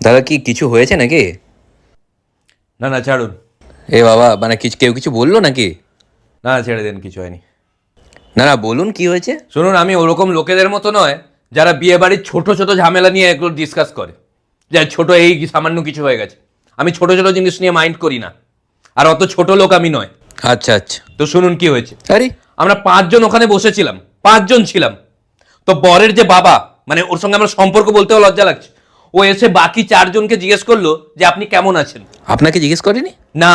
দাদা কি কিছু হয়েছে নাকি? না না ছাড়ুন। এ বাবা, মানে কেউ কিছু বললো নাকি? না না, ছেড়ে দেন, কিছু হয়নি। না না, বলুন কি হয়েছে। শুনুন, আমি ওরকম লোকেদের মতো নয় যারা বিয়ে বাড়ির ছোট ছোট ঝামেলা নিয়ে এগুলো ডিসকাস করে, যে ছোট এই সামান্য কিছু হয়ে গেছে। আমি ছোট ছোট জিনিস নিয়ে মাইন্ড করি না, আর অত ছোট লোক আমি নয়। আচ্ছা আচ্ছা। তো শুনুন কি হয়েছে। আরে আমরা 5 জন ওখানে বসেছিলাম, 5 জন ছিলাম। তো বরের যে বাবা, মানে ওর সঙ্গে আমার সম্পর্ক বলতেও লজ্জা লাগছে, ও এসে বাকি 4 জনকে জিজ্ঞেস করলো যে আপনি কেমন আছেন। আপনাকে জিজ্ঞেস করেনি? না,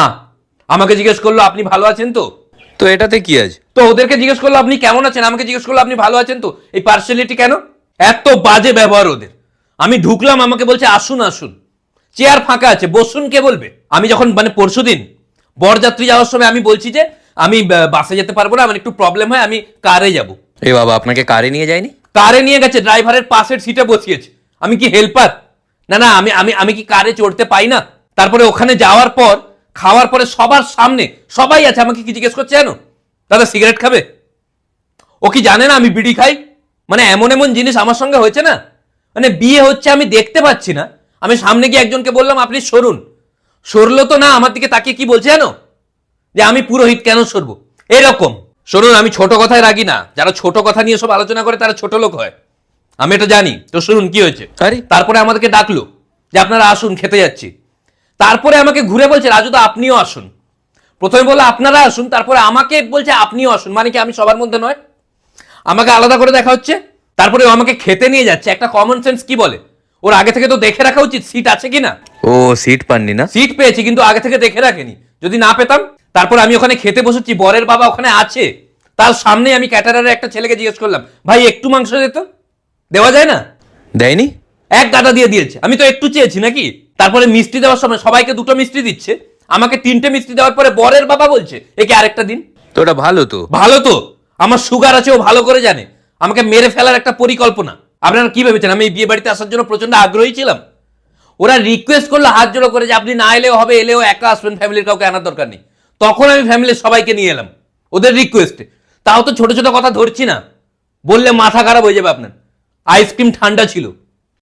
আমাকে জিজ্ঞেস করলো আপনি ভালো আছেন তো। তো এটাতে কি আছে? তো ওদেরকে জিজ্ঞেস করলো আপনি কেমন আছেন, আমাকে জিজ্ঞেস করলো আপনি ভালো আছেন তো। এই পার্সিয়ালিটি কেন? এত বাজে ব্যবহার ওদের। আমি ঢুকলাম, আমাকে বলছে আসুন আসুন, চেয়ার ফাঁকা আছে, বসুন, কে বলবে। আমি যখন মানে পরশুদিন বরযাত্রী যাওয়ার সময় আমি বলছি যে আমি বাসে যেতে পারবো না, আমার একটু প্রবলেম হয়, আমি কারে যাব। এ বাবা, আপনাকে কারে নিয়ে যায়নি? কারে নিয়ে গেছে, ড্রাইভারের পাশের সিটে বসিয়েছে। আমি কি হেল্পার? না না, আমি আমি আমি কি কারে চড়তে পাই না? তারপরে ওখানে যাওয়ার পর, খাওয়ার পরে সবার সামনে সবাই আছে, আমাকে কি জিজ্ঞেস করছে জানো, দাদা সিগারেট খাবে? ও কি জানে না আমি বিড়ি খাই? মানে এমন এমন জিনিস আমার সঙ্গে হয়েছে না। মানে বিয়ে হচ্ছে আমি দেখতে পাচ্ছি না, আমি সামনে গিয়ে একজনকে বললাম আপনি সরুন, সরলো তো না, আমার দিকে তাকিয়ে কি বলছে জানো, যে আমি পুরোহিত কেন সরবো, এরকম। শুনুন, আমি ছোট কথায় রাগি না, যারা ছোট কথা নিয়ে সব আলোচনা করে তারা ছোট লোক হয়, আমি এটা জানি। তো শুনুন কি হয়েছে। আরে তারপরে আমাদেরকে ডাকলো যে আপনারা আসুন, খেতে যাচ্ছি। তারপরে আমাকে ঘুরে বলছে রাজু দা আপনিও আসুন। প্রথমে বললো আপনারা আসুন, তারপরে আমাকে বলছে আপনিও আসুন, মানে কি আমি সবার মধ্যে নয়? আমাকে আলাদা করে দেখা হচ্ছে। তারপরে ও আমাকে খেতে নিয়ে যাচ্ছে। একটা কমন সেন্স কি বলে, ওর আগে থেকে তো দেখে রাখা উচিত সিট আছে কিনা। ও সিট পাননি না? সিট পেয়েছি কিন্তু আগে থেকে দেখে রাখেনি, যদি না পেতাম। তারপর আমি ওখানে খেতে বসেছি, বরের বাবা ওখানে আছে, তার সামনে আমি ক্যাটারারের একটা ছেলেকে জিজ্ঞেস করলাম ভাই একটু মাংস দিত, দেওয়া যায় না? দেয়নি? এক গাদা দিয়ে দিয়েছে। আমি তো একটু চেয়েছি নাকি। তারপরে মিষ্টি দেওয়ার সময় সবাইকে 2টো মিষ্টি দিচ্ছে, আমাকে 3টে মিষ্টি দেওয়ার পরে বরের বাবা বলছে একে আরেকটা দিন। তো ওটা ভালো তো। ভালো তো, আমার সুগার আছে, ও ভালো করে জানে, আমাকে মেরে ফেলার একটা পরিকল্পনা। আপনারা কি ভেবেছেন আমি এই বিয়ে বাড়িতে আসার জন্য প্রচন্ড আগ্রহী ছিলাম? ওরা রিকোয়েস্ট করলো হাত জোড়ো করে যে আপনি না এলেও হবে, এলেও একা আসবেন, ফ্যামিলির কাউকে আনার দরকার নেই। তখন আমি ফ্যামিলির সবাইকে নিয়ে এলাম ওদের রিকোয়েস্টে। তাও তো ছোট ছোট কথা ধরছি না, বললে মাথা খারাপ হয়ে যাবে আপনার। আইসক্রিম ঠান্ডা ছিল,